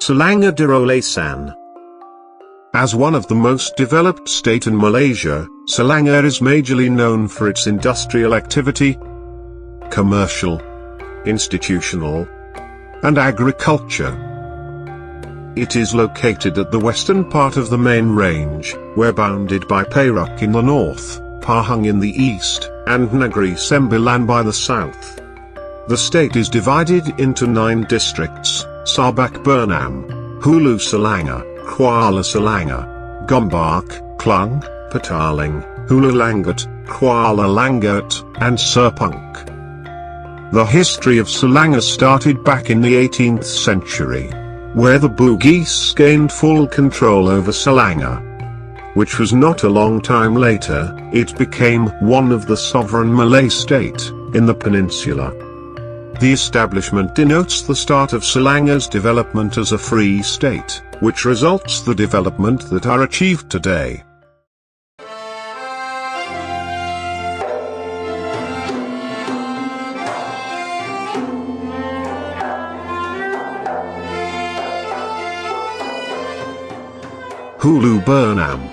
Selangor Darulasan. As one of the most developed state in Malaysia, Selangor is majorly known for its industrial activity, commercial, institutional, and agriculture. It is located at the western part of the main range, where bounded by Perak in the north, Pahang in the east, and Negeri Sembilan by the south. The state is divided into 9 districts: Sabak Bernam, Hulu Selangor, Kuala Selangor, Gombak, Klang, Petaling, Hulu Langat, Kuala Langat, and Serpunk. The history of Selangor started back in the 18th century, where the Bugis gained full control over Selangor. Which was not a long time later, it became one of the sovereign Malay state in the peninsula. The establishment denotes the start of Selangor's development as a free state, which results the development that are achieved today. Hulu Bernam.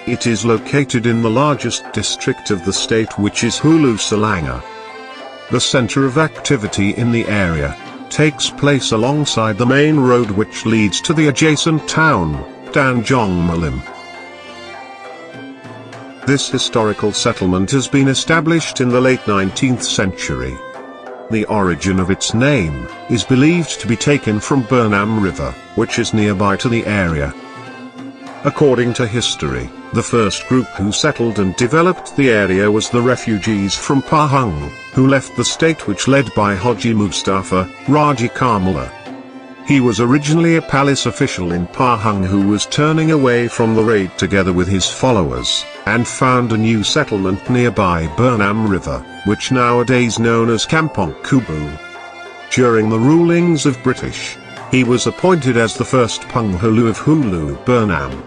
It is located in the largest district of the state, which is Hulu Selangor. The center of activity in the area takes place alongside the main road which leads to the adjacent town, Tanjung Malim. This historical settlement has been established in the late 19th century. The origin of its name is believed to be taken from Bernam River, which is nearby to the area. According to history, the first group who settled and developed the area was the refugees from Pahang, who left the state, which led by Haji Mustafa Raja Kamala. He was originally a palace official in Pahang who was turning away from the raid together with his followers, and found a new settlement nearby Bernam River, which nowadays known as Kampong Kubu. During the rulings of British, he was appointed as the first Penghulu of Hulu Bernam.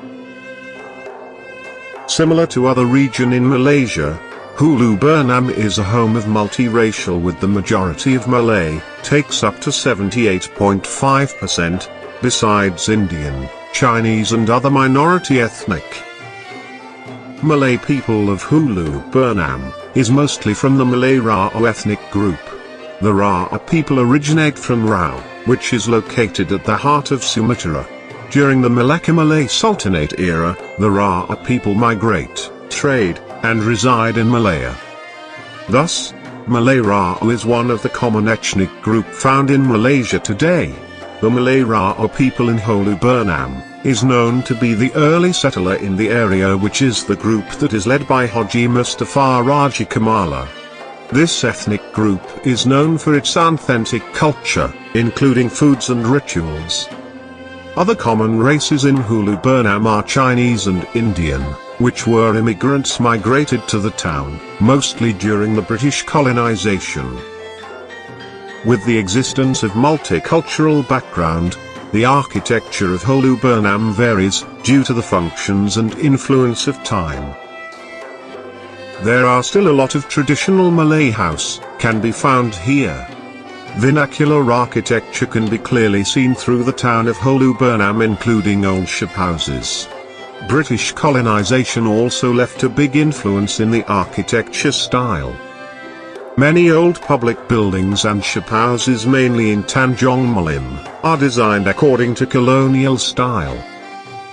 Similar to other regions in Malaysia, Hulu Bernam is a home of multiracial, with the majority of Malay, takes up to 78.5%, besides Indian, Chinese and other minority ethnic. Malay people of Hulu Bernam is mostly from the Malay Rao ethnic group. The Rao people originate from Rau, which is located at the heart of Sumatra. During the Malacca Malay Sultanate era, the Rao people migrate, trade, and reside in Malaya. Thus, Malay Rao is one of the common ethnic group found in Malaysia today. The Malay Rao people in Hulu Bernam is known to be the early settler in the area, which is the group that is led by Haji Mustafa Raja Kamala. This ethnic group is known for its authentic culture, including foods and rituals. Other common races in Hulu Bernam are Chinese and Indian, which were immigrants migrated to the town, mostly during the British colonization. With the existence of multicultural background, the architecture of Hulu Bernam varies, due to the functions and influence of time. There are still a lot of traditional Malay house, can be found here. Vernacular architecture can be clearly seen through the town of Hulu Bernam, including old shop houses. British colonization also left a big influence in the architecture style. Many old public buildings and shop houses, mainly in Tanjung Malim, are designed according to colonial style.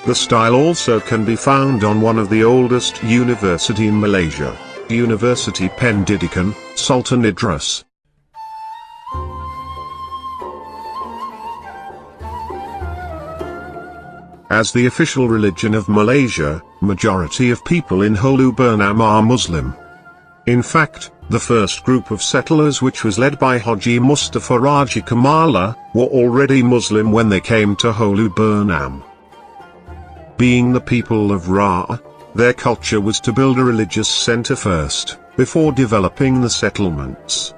The style also can be found on one of the oldest university in Malaysia, University Pendidikan, Sultan Idris. As the official religion of Malaysia, majority of people in Hulu Bernam are Muslim. In fact, the first group of settlers, which was led by Haji Mustafa Raja Kamala, were already Muslim when they came to Hulu Bernam. Being the people of Ra, their culture was to build a religious center first, before developing the settlements.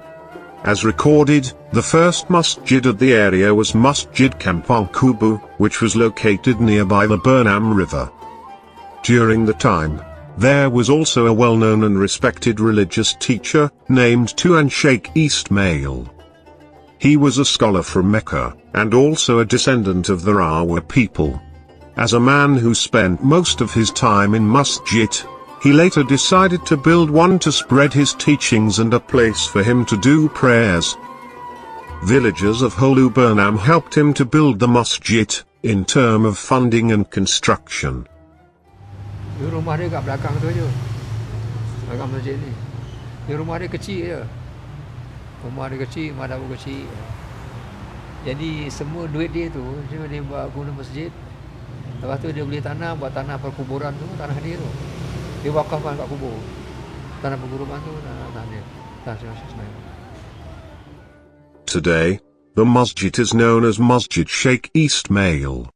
As recorded, the first masjid at the area was Masjid Kampong Kubu, which was located nearby the Bernam River. During the time, there was also a well-known and respected religious teacher, named Tuan Syiekh Ismail. He was a scholar from Mecca, and also a descendant of the Rawa people. As a man who spent most of his time in Masjid, he later decided to build one to spread his teachings and a place for him to do prayers. Villagers of Hulu Burnham helped him to build the Masjid, in terms of funding and construction. Di rumah dia kat belakang tu je. Belakang masjid ni. Di rumah dia kecil je. Rumah dia kecil, rumah dapur kecil. Jadi semua duit dia tu, dia buat guna masjid. Lepas tu dia beli tanah, buat tanah perkuburan tu, tanah dia tu. Dia wakafkan kat kubur. Tanah perkuburan tu, tanah dia. Tanah Syiekh Ismail. Today, the masjid is known as Masjid Syiekh Ismail.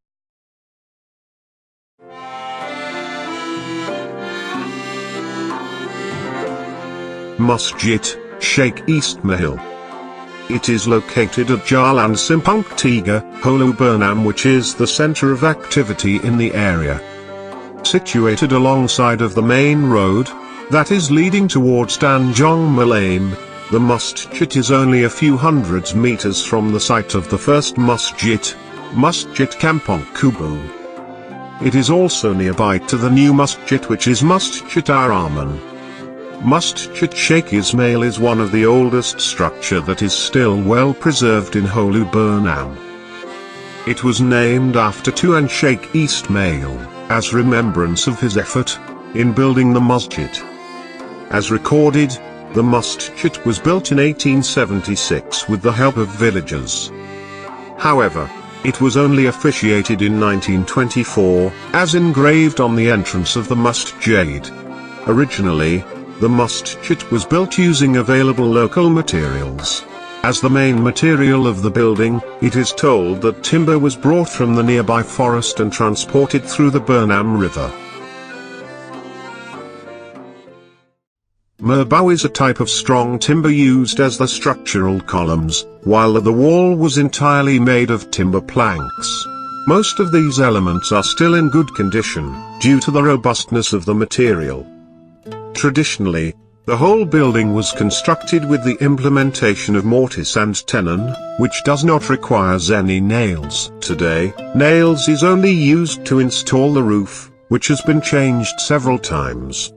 Masjid Syiekh Ismail. It is located at Jalan Simpang Tiga, Hulu Burnham, which is the center of activity in the area. Situated alongside of the main road, that is leading towards Tanjung Malam, the masjid is only a few hundred meters from the site of the first masjid, Masjid Kampong Kubu. It is also nearby to the new masjid, which is Masjid Ar-Rahman. Masjid Syiekh Ismail is one of the oldest structure that is still well preserved in Hulu Burnham. It was named after Tuan Syiekh Ismail, as remembrance of his effort in building the masjid. As recorded, the masjid was built in 1876 with the help of villagers. However, it was only officiated in 1924, as engraved on the entrance of the masjid. Originally, the masjid was built using available local materials. As the main material of the building, it is told that timber was brought from the nearby forest and transported through the Burnham River. Merbau is a type of strong timber used as the structural columns, while the wall was entirely made of timber planks. Most of these elements are still in good condition, due to the robustness of the material. Traditionally, the whole building was constructed with the implementation of mortise and tenon, which does not require any nails. Today, nails is only used to install the roof, which has been changed several times.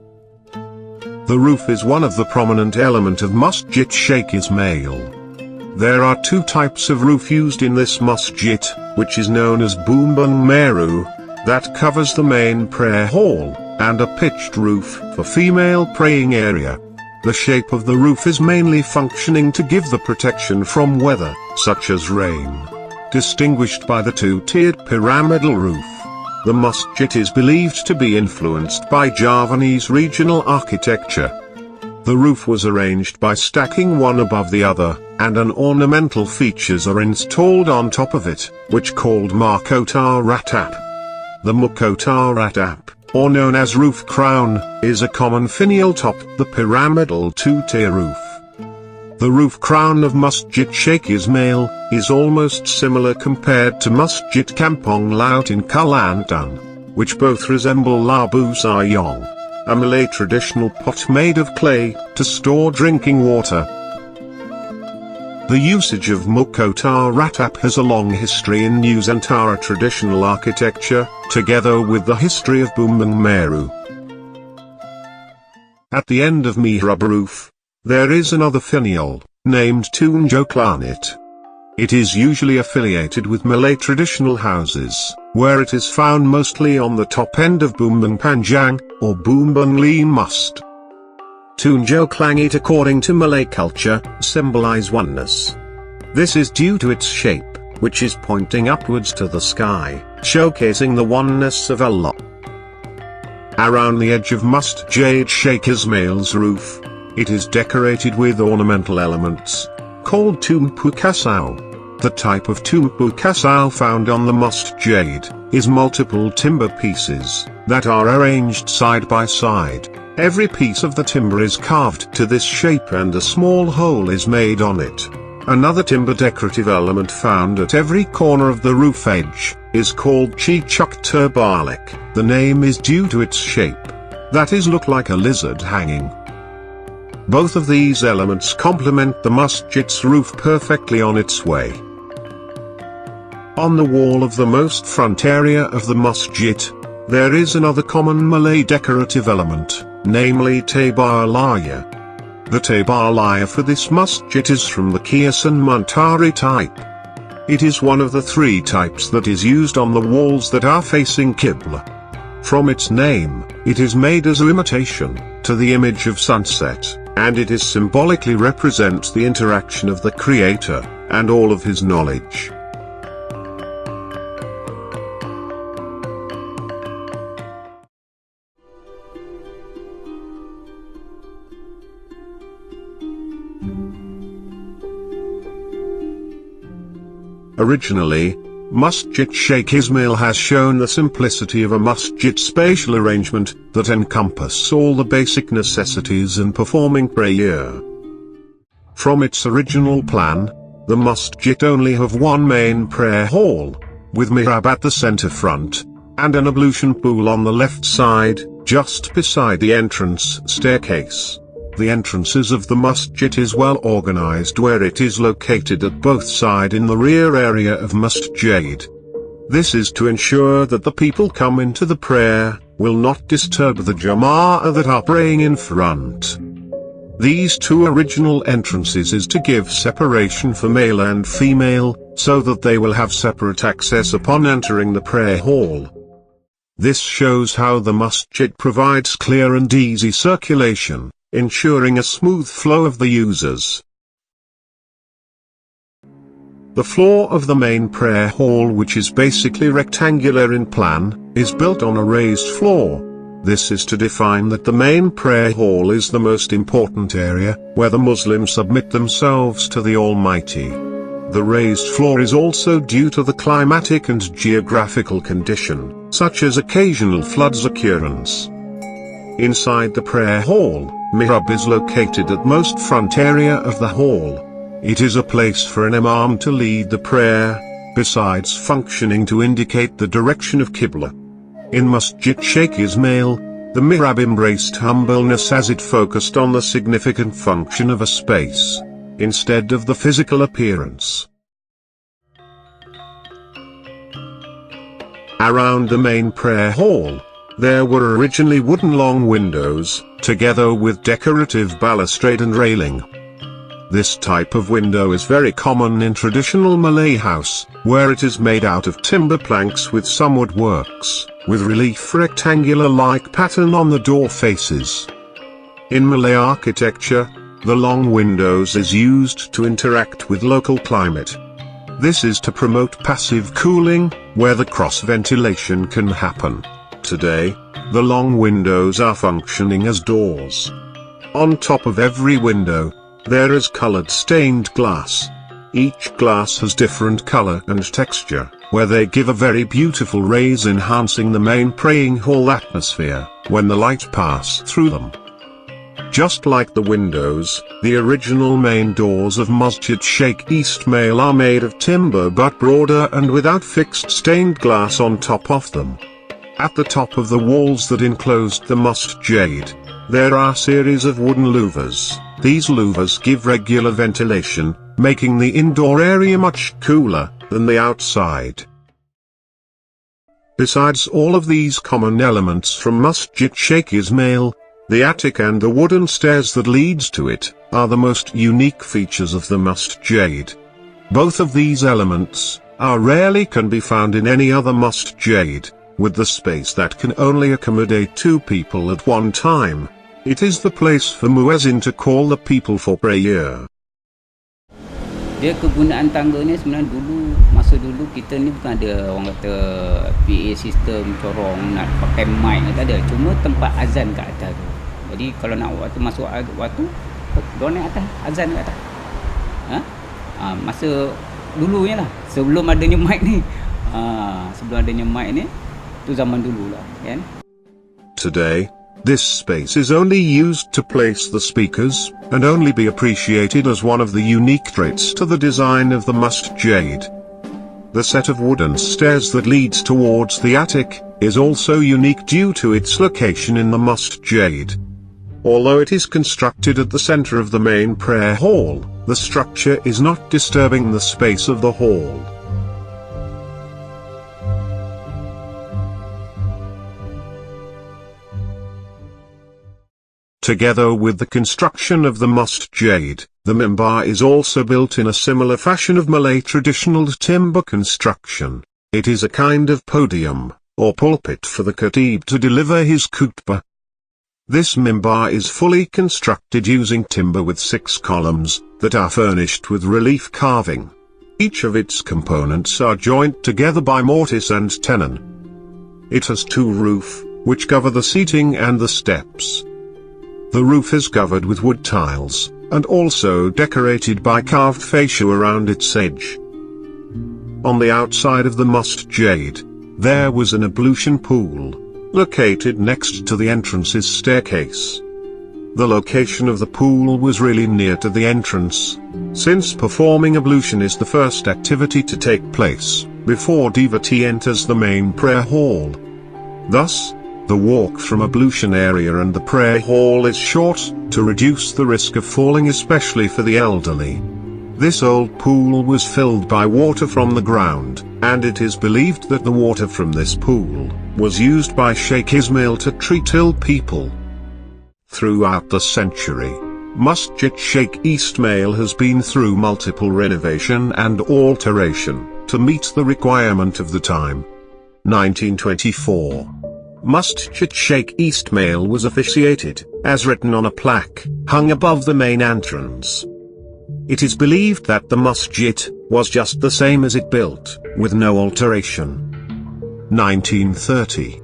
The roof is one of the prominent element of Masjid Syiekh Ismail. There are two types of roof used in this masjid, which is known as Bumbung Meru, that covers the main prayer hall, and a pitched roof for female praying area. The shape of the roof is mainly functioning to give the protection from weather, such as rain. Distinguished by the two-tiered pyramidal roof. The masjid is believed to be influenced by Javanese regional architecture. The roof was arranged by stacking one above the other, and an ornamental features are installed on top of it, which called Mahkota Ratap. The Mahkota Ratap, or known as roof crown, is a common finial top, the pyramidal two-tier roof. The roof crown of Masjid Syiekh Ismail is almost similar compared to Masjid Kampong Laut in Kelantan, which both resemble Labu Sayong, a Malay traditional pot made of clay, to store drinking water. The usage of Mahkota Ratap has a long history in Nusantara traditional architecture, together with the history of Bumbung Meru. At the end of mihrab roof, there is another finial, named Tunjoklanit. It is usually affiliated with Malay traditional houses, where it is found mostly on the top end of Bumbung Panjang, or Bumbung Limust. Tunjoklangit, according to Malay culture, symbolize oneness. This is due to its shape, which is pointing upwards to the sky, showcasing the oneness of Allah. Around the edge of Masjid Syiekh Ismail's roof, it is decorated with ornamental elements, called tumpu kasau. The type of tumpu kasau found on the masjid is multiple timber pieces that are arranged side by side. Every piece of the timber is carved to this shape and a small hole is made on it. Another timber decorative element found at every corner of the roof edge is called Chichuk Terbalik. The name is due to its shape. That is look like a lizard hanging. Both of these elements complement the masjid's roof perfectly on its way. On the wall of the most front area of the masjid, there is another common Malay decorative element, namely tebar laya. The tebar laya for this masjid is from the Kiasan Mantari type. It is one of the three types that is used on the walls that are facing Qibla. From its name, it is made as an imitation to the image of sunset, and it is symbolically represents the interaction of the Creator and all of His knowledge. Originally, Masjid Syiekh Ismail has shown the simplicity of a masjid spatial arrangement that encompass all the basic necessities in performing prayer. From its original plan, the masjid only have one main prayer hall, with mihrab at the center front, and an ablution pool on the left side, just beside the entrance staircase. The entrances of the masjid is well organized where it is located at both sides in the rear area of masjid. This is to ensure that the people come into the prayer will not disturb the jama'ah that are praying in front. These two original entrances is to give separation for male and female, so that they will have separate access upon entering the prayer hall. This shows how the masjid provides clear and easy circulation, ensuring a smooth flow of the users. The floor of the main prayer hall, which is basically rectangular in plan, is built on a raised floor. This is to define that the main prayer hall is the most important area, where the Muslims submit themselves to the Almighty. The raised floor is also due to the climatic and geographical condition, such as occasional floods occurrence. Inside the prayer hall, mihrab is located at most front area of the hall. It is a place for an imam to lead the prayer, besides functioning to indicate the direction of Qibla. In Masjid Syiekh Ismail, the mihrab embraced humbleness as it focused on the significant function of a space, instead of the physical appearance. Around the main prayer hall, there were originally wooden long windows, together with decorative balustrade and railing. This type of window is very common in traditional Malay house, where it is made out of timber planks with some woodworks, with relief rectangular-like pattern on the door faces. In Malay architecture, the long windows is used to interact with local climate. This is to promote passive cooling, where the cross-ventilation can happen. Today, the long windows are functioning as doors. On top of every window, there is colored stained glass. Each glass has different color and texture, where they give a very beautiful rays, enhancing the main praying hall atmosphere, when the light pass through them. Just like the windows, the original main doors of Masjid Syiekh Ismail are made of timber but broader and without fixed stained glass on top of them. At the top of the walls that enclosed the masjid, there are series of wooden louvers. These louvers give regular ventilation, making the indoor area much cooler than the outside. Besides all of these common elements from Masjid Syiekh Ismail, the attic and the wooden stairs that leads to it are the most unique features of the masjid. Both of these elements are rarely can be found in any other masjid, with the space that can only accommodate 2 people at one time. It is the place for muezzin to call the people for prayer. Dia kegunaan tangga ni sebenarnya dulu, masa dulu kita ni bukan ada orang kata PA system corong nak pakai mic, tak ada, cuma tempat azan kat atas tu. Jadi kalau nak waktu masuk waktu, diorang naik atas, azan kat atas. Masa dulunya lah, sebelum adanya mic ni. Sebelum adanya mic ni, tu zaman dulu lah, kan? Today, this space is only used to place the speakers, and only be appreciated as one of the unique traits to the design of the masjid. The set of wooden stairs that leads towards the attic is also unique due to its location in the masjid. Although it is constructed at the center of the main prayer hall, the structure is not disturbing the space of the hall. Together with the construction of the Masjid, the mimbar is also built in a similar fashion of Malay traditional timber construction. It is a kind of podium, or pulpit for the khatib to deliver his khutbah. This mimbar is fully constructed using timber with 6 columns, that are furnished with relief carving. Each of its components are joined together by mortise and tenon. It has 2 roofs, which cover the seating and the steps. The roof is covered with wood tiles, and also decorated by carved fascia around its edge. On the outside of the Masjid, there was an ablution pool, located next to the entrance's staircase. The location of the pool was really near to the entrance, since performing ablution is the first activity to take place, before devotee enters the main prayer hall. Thus, the walk from ablution area and the prayer hall is short, to reduce the risk of falling, especially for the elderly. This old pool was filled by water from the ground, and it is believed that the water from this pool was used by Syiekh Ismail to treat ill people. Throughout the century, Masjid Syiekh Ismail has been through multiple renovation and alteration, to meet the requirement of the time. 1924. Masjid Syiekh Ismail was officiated, as written on a plaque, hung above the main entrance. It is believed that the masjid was just the same as it built, with no alteration. 1930.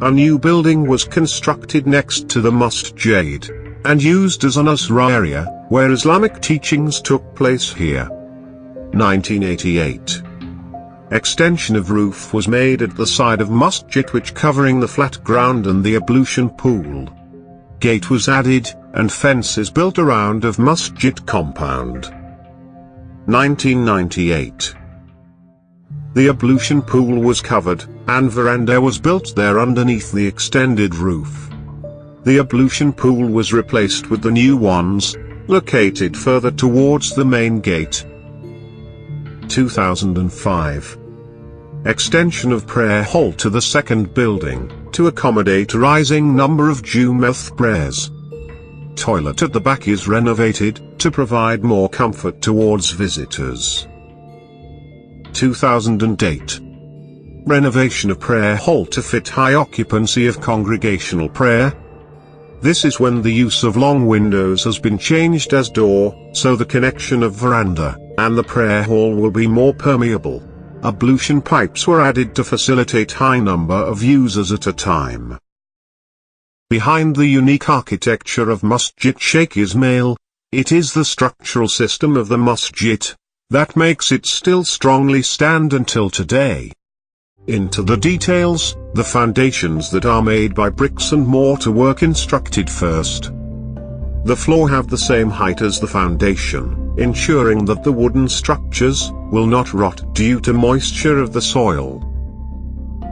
A new building was constructed next to the masjid, and used as an usra area, where Islamic teachings took place here. 1988. Extension of roof was made at the side of masjid, which covering the flat ground and the ablution pool. Gate was added, and fences built around of masjid compound. 1998. The ablution pool was covered, and veranda was built there underneath the extended roof. The ablution pool was replaced with the new ones, located further towards the main gate. 2005. Extension of prayer hall to the second building, to accommodate a rising number of Jummah prayers. Toilet at the back is renovated, to provide more comfort towards visitors. 2008. Renovation of prayer hall to fit high occupancy of congregational prayer. This is when the use of long windows has been changed as door, so the connection of veranda and the prayer hall will be more permeable. Ablution pipes were added to facilitate high number of users at a time. Behind the unique architecture of Masjid Syiekh Ismail, it is the structural system of the masjid that makes it still strongly stand until today. Into the details, the foundations that are made by bricks and mortar were constructed first. The floor have the same height as the foundation, ensuring that the wooden structures will not rot due to moisture of the soil.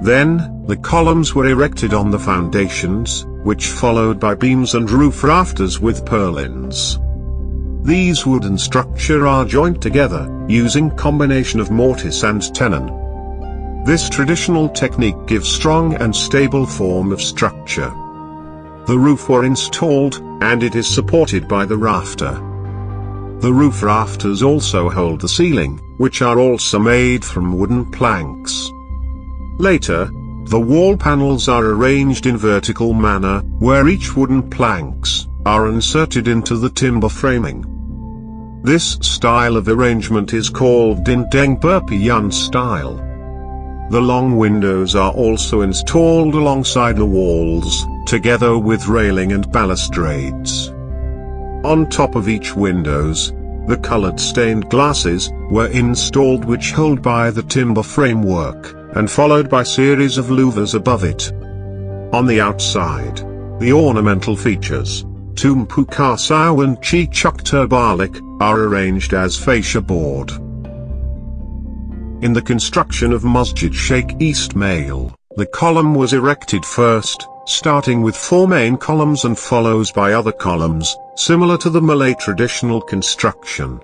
Then, the columns were erected on the foundations, which followed by beams and roof rafters with purlins. These wooden structure are joined together, using combination of mortise and tenon. This traditional technique gives strong and stable form of structure. The roof were installed, and it is supported by the rafter. The roof rafters also hold the ceiling, which are also made from wooden planks. Later, the wall panels are arranged in vertical manner, where each wooden planks are inserted into the timber framing. This style of arrangement is called dinding berpian style. The long windows are also installed alongside the walls, together with railing and balustrades. On top of each windows, the colored stained glasses were installed, which hold by the timber framework, and followed by series of louvers above it. On the outside, the ornamental features, tumpu kasau and chichuk terbalik, are arranged as fascia board. In the construction of Masjid Syiekh Ismail, the column was erected first, starting with 4 main columns and follows by other columns, similar to the Malay traditional construction.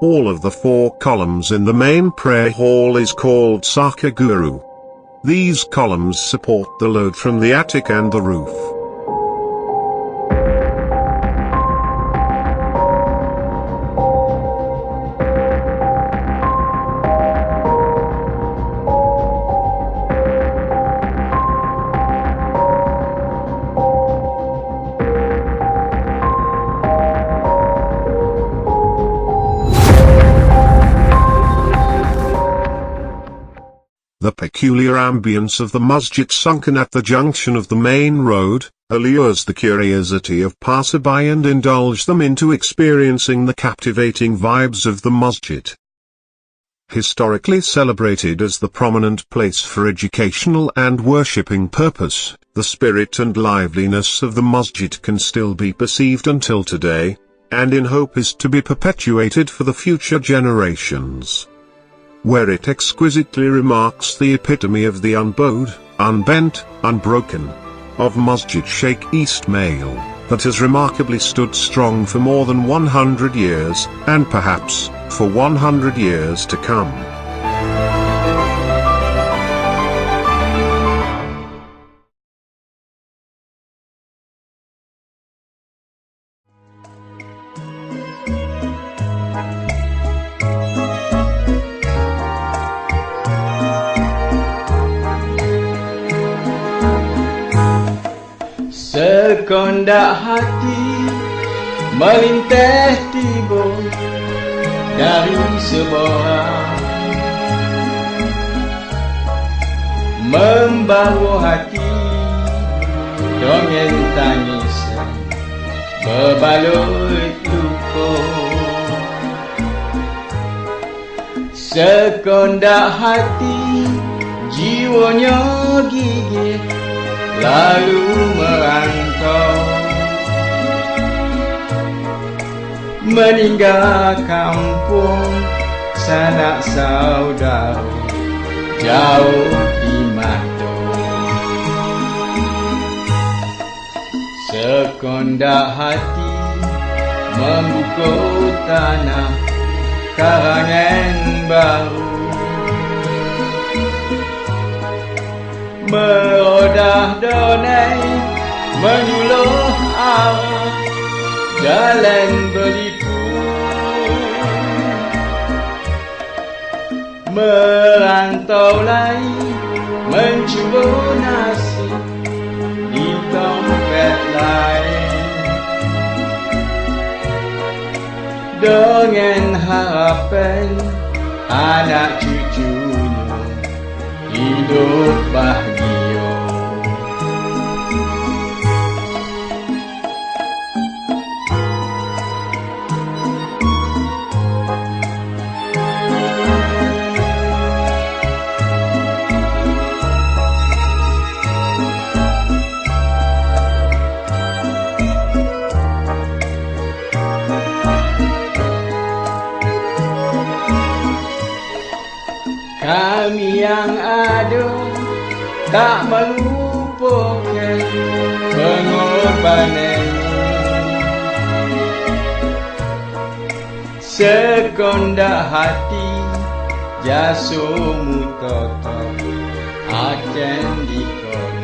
All of the 4 columns in the main prayer hall is called Saka Guru. These columns support the load from the attic and the roof. The peculiar ambience of the masjid sunken at the junction of the main road, allures the curiosity of passerby and indulge them into experiencing the captivating vibes of the masjid. Historically celebrated as the prominent place for educational and worshipping purpose, the spirit and liveliness of the masjid can still be perceived until today, and in hope is to be perpetuated for the future generations. Where it exquisitely remarks the epitome of the unbowed, unbent, unbroken, of Masjid Syiekh Ismail, that has remarkably stood strong for more than 100 years, and perhaps, for 100 years to come. Sekondak hati melintas tiba dari sebuah membawa hati dongeng tangisan berbalut luka. Sekondak hati jiwanya gigit lalu merantau, meninggal kampung sanak saudara jauh di mata. Sekondak hati membuka tanah karangan baru, merodah donai menyuluh arah jalan berliku, merantau lagi mencuba nasib di tempat lain, dengan harapan anak cucunya hidup bahagia. Kami yang ada tak melupakan pengorbanan. Sekondak hati jasumu tetap akan dikau.